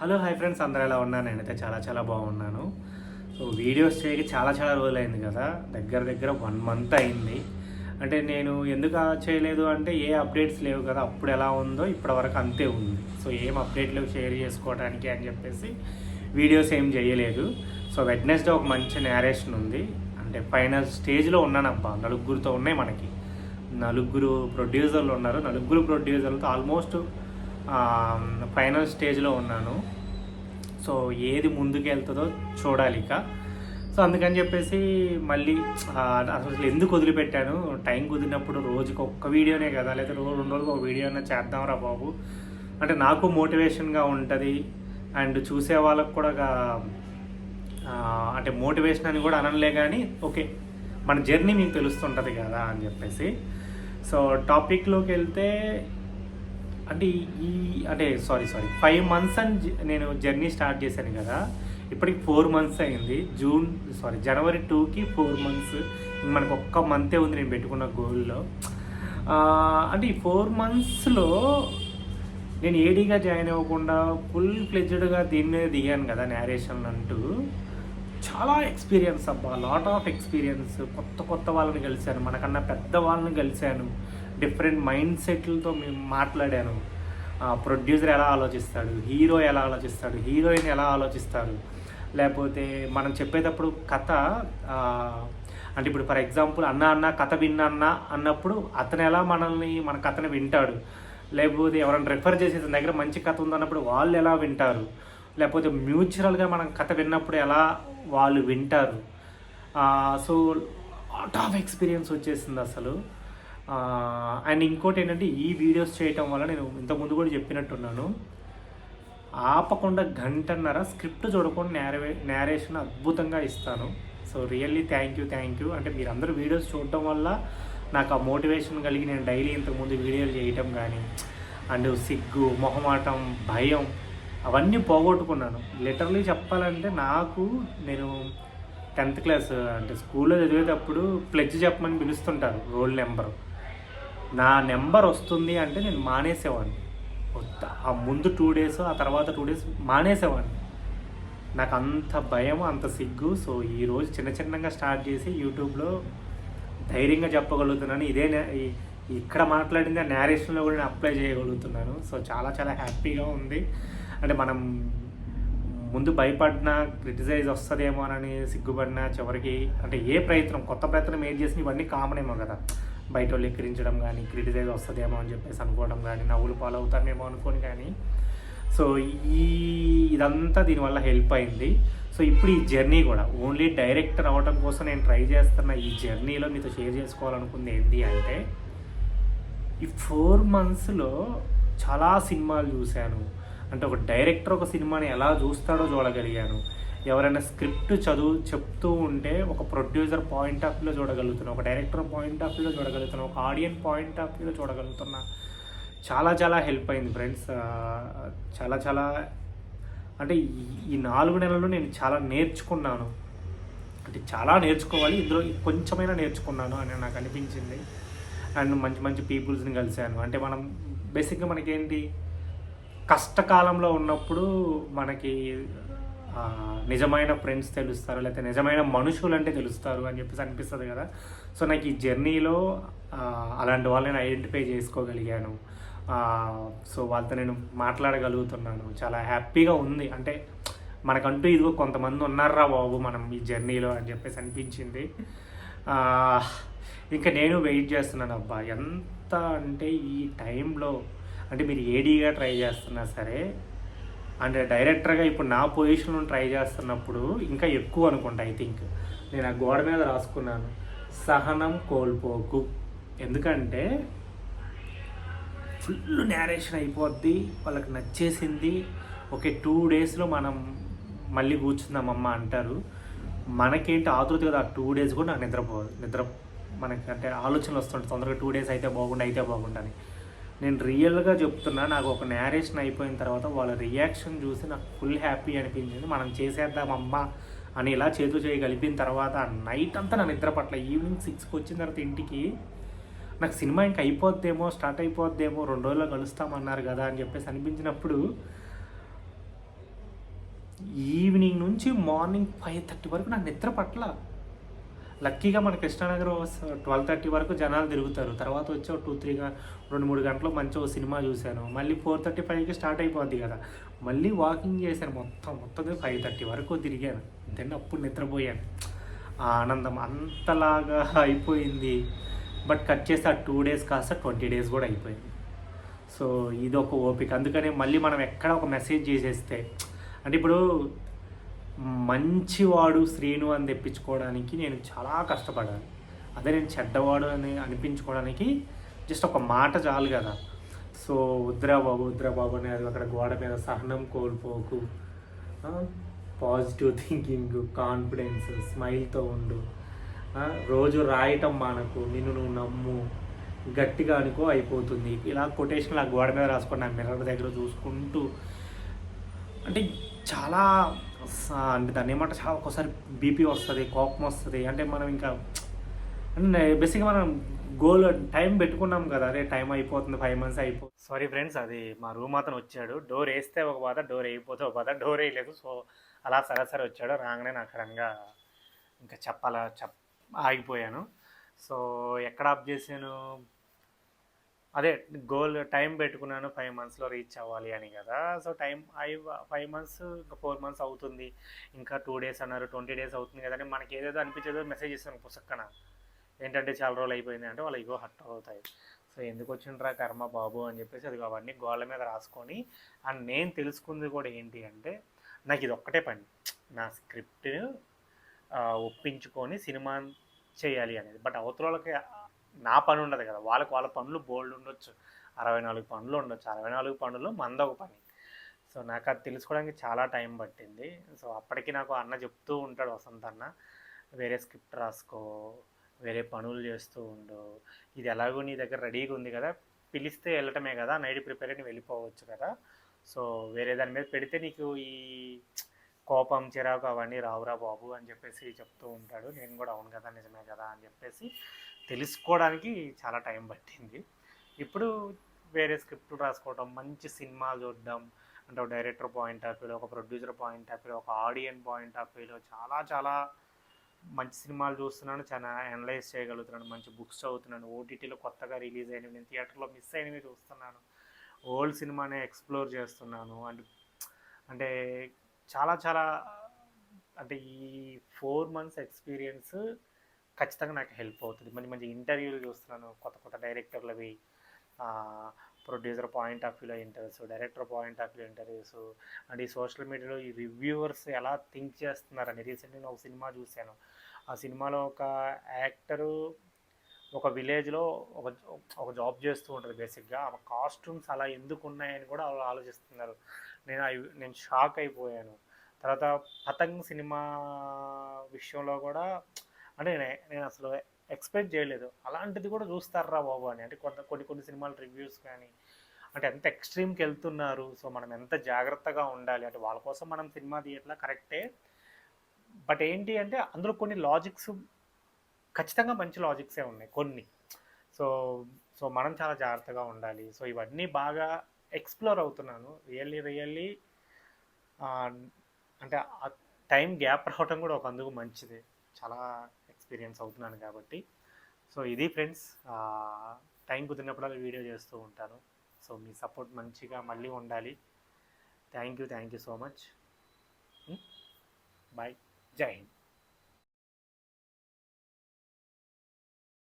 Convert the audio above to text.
Hello hi friends, అందరూ ఎలా ఉన్నారు? నేనైతే చాలా చాలా బాగున్నాను. సో వీడియోస్ చేయక చాలా చాలా రోజులు అయింది కదా, దగ్గర దగ్గర 1 మంత్ అయింది. అంటే నేను ఎందుకు చేయలేదు అంటే ఏ అప్డేట్స్ లేవు కదా, అప్పుడు ఎలా ఉందో ఇప్పటివరకు అంతే ఉంది. సో ఏం అప్డేట్లు షేర్ చేసుకోవడానికి అని చెప్పేసి వీడియోస్ ఏం చేయలేదు. సో వెడ్నెస్డే ఒక మంచి నేరేషన్ ఉంది, అంటే ఫైనల్ స్టేజ్లో ఉన్నానబ్బా. నలుగురితో ఉన్నాయి మనకి, నలుగురు ప్రొడ్యూసర్లు ఉన్నారు. నలుగురు ప్రొడ్యూసర్లతో ఆల్మోస్ట్ ఫైనల్ స్టేజ్లో ఉన్నాను. సో ఏది ముందుకు వెళ్తుందో చూడాలి ఇక. సో అందుకని చెప్పేసి మళ్ళీ అసలు ఎందుకు వదిలిపెట్టాను, టైం కుదిరినప్పుడు రోజుకి ఒక్క వీడియోనే కదా, లేదా 2 రోజులకు ఒక వీడియో అయినా చేద్దాంరా బాబు, అంటే నాకు మోటివేషన్గా ఉంటుంది అండ్ చూసే వాళ్ళకు కూడా అంటే మోటివేషన్ అని కూడా అనలే, కానీ ఓకే మన జర్నీ మీకు తెలుస్తుంటుంది కదా అని చెప్పేసి. సో టాపిక్లోకి వెళ్తే అంటే సారీ 5 months అని నేను జర్నీ స్టార్ట్ చేశాను కదా, ఇప్పటికి 4 months అయింది. జనవరి 2కి 4 months. మనకు ఒక్క మంతే ఉంది నేను పెట్టుకున్న గోల్లో. అంటే ఈ 4 monthsలో నేను ఏడీగా జాయిన్ అవ్వకుండా ఫుల్ ఫ్లెడ్జ్డ్గా దీని మీద దిగాను కదా నేరేషన్ అంటూ. చాలా ఎక్స్పీరియన్స్ అబ్బా, లాట్ ఆఫ్ ఎక్స్పీరియన్స్. కొత్త వాళ్ళని కలిశాను, మనకన్నా పెద్ద వాళ్ళని కలిశాను, డిఫరెంట్ మైండ్ సెట్లతో మేము మాట్లాడాను. ప్రొడ్యూసర్ ఎలా ఆలోచిస్తాడు, హీరో ఎలా ఆలోచిస్తాడు, హీరోయిన్ ఎలా ఆలోచిస్తారు, లేకపోతే మనం చెప్పేటప్పుడు కథ అంటే ఇప్పుడు ఫర్ ఎగ్జాంపుల్ అన్న కథ విన్నా అన్నప్పుడు అతను ఎలా మన కథను వింటాడు, లేకపోతే ఎవరైనా రెఫర్ చేసి తన దగ్గర మంచి కథ ఉందన్నప్పుడు వాళ్ళు ఎలా వింటారు, లేకపోతే మ్యూచువల్గా మనం కథ విన్నప్పుడు ఎలా వాళ్ళు వింటారు. సో లాట్ ఆఫ్ ఎక్స్పీరియన్స్ వచ్చేసింది అసలు. అండ్ ఇంకోటి ఏంటంటే ఈ వీడియోస్ చేయటం వల్ల నేను ఇంతకుముందు కూడా చెప్పినట్టున్నాను, ఆపకుండా 1.5 గంట స్క్రిప్ట్ చూడకుండా నేరేషన్ అద్భుతంగా ఇస్తాను. So really thank you. అంటే మీరు అందరూ వీడియోస్ చూడటం వల్ల నాకు ఆ మోటివేషన్ కలిగి నేను డైలీ ఇంతకుముందు వీడియోలు చేయటం కానీ, అండ్ సిగ్గు, మొహమాటం, భయం అవన్నీ పోగొట్టుకున్నాను. లిటరలీ చెప్పాలంటే నేను 10th క్లాస్ అంటే స్కూల్లో చదివేటప్పుడు ప్లెడ్జ్ చెప్పమని పిలుస్తుంటారు, రోల్ నెంబరు. నా నెంబర్ వస్తుంది అంటే నేను మానేసేవాడిని. ఆ ముందు 2 days, ఆ తర్వాత 2 days మానేసేవాడిని. నాకు అంత భయం, అంత సిగ్గు. సో ఈరోజు చిన్నగా స్టార్ట్ చేసి యూట్యూబ్లో ధైర్యంగా చెప్పగలుగుతున్నాను. ఇక్కడ మాట్లాడింది ఆ నేరేషన్లో కూడా నేను అప్లై చేయగలుగుతున్నాను. సో చాలా చాలా హ్యాపీగా ఉంది. అంటే మనం ముందు భయపడినా, క్రిటిసైజ్ వస్తుందేమోనని సిగ్గుపడినా, చివరికి అంటే కొత్త ప్రయత్నం ఏం చేసినా ఇవన్నీ కామన్ ఏమో కదా, బయట వాళ్ళు ఎక్కిరించడం కానీ, క్రిటిసైజ్ వస్తుందేమో అని చెప్పేసి అనుకోవడం కానీ, నవ్వులు పాలవుతామేమో అనుకోని కానీ. సో ఇదంతా దీనివల్ల హెల్ప్ అయింది. సో ఇప్పుడు ఈ జర్నీ కూడా ఓన్లీ డైరెక్టర్ అవ్వడం కోసం నేను ట్రై చేస్తున్న ఈ జర్నీలో మీతో షేర్ చేసుకోవాలనుకుంది ఏంటి అంటే, ఈ 4 monthsలో చాలా సినిమాలు చూశాను. అంటే ఒక డైరెక్టర్ ఒక సినిమాని ఎలా చూస్తాడో చూడగలిగాను. ఎవరైనా స్క్రిప్ట్ చెప్తూ ఉంటే ఒక ప్రొడ్యూసర్ పాయింట్ ఆఫ్ వ్యూలో చూడగలుగుతున్నా, ఒక డైరెక్టర్ పాయింట్ ఆఫ్ వ్యూలో చూడగలుగుతున్నా, ఒక ఆడియన్స్ పాయింట్ ఆఫ్ వ్యూలో చూడగలుగుతున్నా. చాలా చాలా హెల్ప్ అయింది ఫ్రెండ్స్. చాలా అంటే ఈ 4 నెలల్లో నేను చాలా నేర్చుకున్నాను. అంటే చాలా నేర్చుకోవాలి, ఇందులో కొంచెమైనా నేర్చుకున్నాను అని నాకు అనిపించింది. అండ్ మంచి పీపుల్స్ని కలిశాను. అంటే మనం బేసిక్గా మనకేంటి, కష్టకాలంలో ఉన్నప్పుడు మనకి నిజమైన ఫ్రెండ్స్ తెలుస్తారు, లేకపోతే నిజమైన మనుషులు అంటే తెలుస్తారు అని చెప్పేసి అనిపిస్తుంది కదా. సో నాకు ఈ జర్నీలో అలాంటి వాళ్ళని ఐడెంటిఫై చేసుకోగలిగాను. సో వాళ్ళతో నేను మాట్లాడగలుగుతున్నాను. చాలా హ్యాపీగా ఉంది. అంటే మనకంటూ ఇదిగో కొంతమంది ఉన్నారా బాబు మనం ఈ జర్నీలో అని చెప్పేసి అనిపించింది. ఇంకా నేను వెయిట్ చేస్తున్నాను అబ్బా. ఎంత అంటే ఈ టైంలో అంటే మీరు ఏడీగా ట్రై చేస్తున్నా సరే, అంటే డైరెక్టర్గా ఇప్పుడు నా పొజిషన్లో ట్రై చేస్తున్నప్పుడు ఇంకా ఎక్కువ అనుకుంటా. ఐ థింక్ నేను ఆ గోడ మీద రాసుకున్నాను, సహనం కోల్పోకు. ఎందుకంటే ఫుల్ నేరేషన్ అయిపోద్ది, వాళ్ళకి నచ్చేసింది, ఓకే 2 daysలో మనం మళ్ళీ కూర్చుందామమ్మ అంటారు. మనకేంటి ఆతృత కదా, ఆ 2 days కూడా నాకు నిద్ర మనకి అంటే ఆలోచనలు వస్తుంటాయి, తొందరగా 2 days అయితే బాగుండని. నేను రియల్గా చెప్తున్నా, నాకు ఒక నేరేషన్ అయిపోయిన తర్వాత వాళ్ళ రియాక్షన్ చూసి నాకు ఫుల్ హ్యాపీ అనిపించింది. మనం చేసేద్దామమ్మా అని ఇలా చేయి కలిపిన తర్వాత నైట్ అంతా నా నిద్ర పట్ల. ఈవినింగ్ 6కి వచ్చిన తర్వాత ఇంటికి నాకు సినిమా ఇంకా అయిపోద్దేమో, స్టార్ట్ అయిపోద్దేమో, 2 రోజుల్లో కలుస్తామన్నారు కదా అని చెప్పేసి అనిపించినప్పుడు ఈవినింగ్ నుంచి మార్నింగ్ 5:30 వరకు నాకు నిద్ర పట్ల. లక్కీగా మన కృష్ణానగర్ 12:30 వరకు జనాలు తిరుగుతారు. తర్వాత వచ్చి ఒక 2-3 గంటలు మంచిగా ఓ సినిమా చూశాను. మళ్ళీ 4:35కి స్టార్ట్ అయిపోద్ది కదా, మళ్ళీ వాకింగ్ చేశాను. మొత్తం 5:30 వరకు తిరిగాను. దెన్ అప్పుడు నిద్రపోయాను. ఆ ఆనందం అంతలాగా అయిపోయింది. బట్ కట్ చేస్తే ఆ 2 డేస్ కాస్త 20 డేస్ కూడా అయిపోయింది. సో ఇదొక ఓపిక. అందుకనే మళ్ళీ మనం ఎక్కడ ఒక మెసేజ్ చేసేస్తే, అంటే ఇప్పుడు మంచివాడు శ్రీను అని తెప్పించుకోవడానికి నేను చాలా కష్టపడాలి. అదే నేను చెడ్డవాడు అని అనిపించుకోవడానికి జస్ట్ ఒక మాట చాలు కదా. సో వద్దురా బాబు అనేది అక్కడ గోడ మీద సహనం కోల్పోకు, పాజిటివ్ థింకింగ్, కాన్ఫిడెన్స్, స్మైల్తో ఉండు, రోజు రాయటం మానకు, నిన్ను నువ్వు నమ్ము, గట్టిగా అనుకో అయిపోతుంది. ఇలా కొటేషన్లు ఆ గోడ మీద రాసుకొని నా మిర్రర్ దగ్గర చూసుకుంటూ, అంటే చాలా అంటే దాన్ని ఏమంటే చాలా ఒక్కోసారి బీపీ వస్తుంది, కోపం వస్తుంది. అంటే మనం ఇంకా అంటే బేసిక్గా మనం గోల్ టైం పెట్టుకున్నాం కదా, అదే టైం అయిపోతుంది, 5 months అయిపోతుంది. సారీ ఫ్రెండ్స్, అది మా రూమ్ అతను వచ్చాడు. డోర్ వేస్తే ఒక బాధ, డోర్ వేయకపోతే ఒక బాధ. డోర్ వేయలేదు, సో అలా సరే వచ్చాడు. రాగానే నాకు సడన్గా ఇంకా ఆగిపోయాను. సో ఎక్కడ ఆఫ్ చేశాను, అదే గోల్ టైం పెట్టుకున్నాను 5 monthsలో రీచ్ అవ్వాలి అని కదా. సో 5 months, ఇంకా 4 months అవుతుంది, ఇంకా 2 days అన్నారు, 20 days అవుతుంది కదా అని మనకి ఏదేదో అనిపించేదో మెసేజ్ ఇస్తాను పుసక్కన. ఏంటంటే చాలా రోజులు అయిపోయింది అంటే వాళ్ళ ఇగో హర్ట్ అవుతాయి. సో ఎందుకు వచ్చిండ్రా కర్మ బాబు అని చెప్పేసి అది అవన్నీ గోళ్ళ మీద రాసుకొని, అండ్ నేను తెలుసుకుంది కూడా ఏంటి అంటే, నాకు ఇది ఒక్కటే పని, నా స్క్రిప్ట్ ఒప్పించుకొని సినిమా చేయాలి అనేది. బట్ అవతలకి నా పని ఉండదు కదా, వాళ్ళ పనులు బోల్డ్ ఉండొచ్చు, 64 పనులు ఉండొచ్చు. 64 పనులు మందొక పని. సో నాకు అది తెలుసుకోవడానికి చాలా టైం పట్టింది. సో అప్పటికి నాకు అన్న చెప్తూ ఉంటాడు, వసంత్ అన్న, వేరే స్క్రిప్ట్ రాసుకో, వేరే పనులు చేస్తూ ఉండు, ఇది ఎలాగో నీ దగ్గర రెడీగా ఉంది కదా, పిలిస్తే వెళ్ళటమే కదా, నైట్ ప్రిపేర్ అని వెళ్ళిపోవచ్చు కదా, సో వేరే దాని మీద పెడితే నీకు ఈ కోపం చిరాకు అవన్నీ రావురా బాబు అని చెప్పేసి చెప్తూ ఉంటాడు. నేను కూడా అవును కదా, నిజమే కదా అని చెప్పేసి తెలుసుకోవడానికి చాలా టైం పట్టింది. ఇప్పుడు వేరే స్క్రిప్ట్లు రాసుకోవడం, మంచి సినిమాలు చూడడం, అంటే ఒక డైరెక్టర్ పాయింట్ ఆఫ్ వ్యూలో, ఒక ప్రొడ్యూసర్ పాయింట్ ఆఫ్ వ్యూలో, ఒక ఆడియన్స్ పాయింట్ ఆఫ్ వ్యూలో చాలా మంచి సినిమాలు చూస్తున్నాను, చాలా అనలైజ్ చేయగలుగుతున్నాను, మంచి బుక్స్ చదువుతున్నాను, ఓటీటీలో కొత్తగా రిలీజ్ అయినవి, నేను థియేటర్లో మిస్ అయినవి చూస్తున్నాను, ఓల్డ్ సినిమానే ఎక్స్ప్లోర్ చేస్తున్నాను. అంటే చాలా అంటే ఈ 4 months ఎక్స్పీరియన్స్ ఖచ్చితంగా నాకు హెల్ప్ అవుతుంది. మంచి ఇంటర్వ్యూలు చూస్తున్నాను, కొత్త డైరెక్టర్లవి, ప్రొడ్యూసర్ పాయింట్ ఆఫ్ వ్యూలో interviews, director point of view interviews, and ఈ సోషల్ మీడియాలో ఈ రివ్యూవర్స్ ఎలా థింక్ చేస్తున్నారని. రీసెంట్గా నేను ఒక సినిమా చూశాను. ఆ సినిమాలో ఒక యాక్టరు ఒక విలేజ్లో ఒక జాబ్ చేస్తూ ఉంటుంది. బేసిక్గా ఆ కాస్ట్యూమ్స్ అలా ఎందుకు ఉన్నాయని కూడా వాళ్ళు ఆలోచిస్తున్నారు. నేను షాక్ అయిపోయాను. తర్వాత పతంగ్ సినిమా విషయంలో కూడా, అంటే నేను అసలు ఎక్స్పెక్ట్ చేయలేదు, అలాంటిది కూడా చూస్తారా బాబు అని. అంటే కొన్ని సినిమాల రివ్యూస్ కానీ, అంటే ఎంత ఎక్స్ట్రీమ్కి వెళ్తున్నారు. సో మనం ఎంత జాగ్రత్తగా ఉండాలి అంటే, వాళ్ళ కోసం మనం సినిమా థియేటర్లో కరెక్టే, బట్ ఏంటి అంటే అందులో కొన్ని లాజిక్స్ ఖచ్చితంగా మంచి లాజిక్సే ఉన్నాయి కొన్ని. సో మనం చాలా జాగ్రత్తగా ఉండాలి. సో ఇవన్నీ బాగా ఎక్స్ప్లోర్ అవుతున్నాను. రియల్లీ అంటే ఆ టైం గ్యాప్ రావటం కూడా ఒక అందుకు మంచిది. చాలా ఎక్స్పీరియన్స్ అవుతున్నాను కాబట్టి. సో ఇది ఫ్రెండ్స్, టైం కుదిరినప్పుడల్లా వీడియో చేస్తూ ఉంటాను. సో మీ సపోర్ట్ మంచిగా మళ్ళీ ఉండాలి. Thank you so much. Bye. Jai Hind.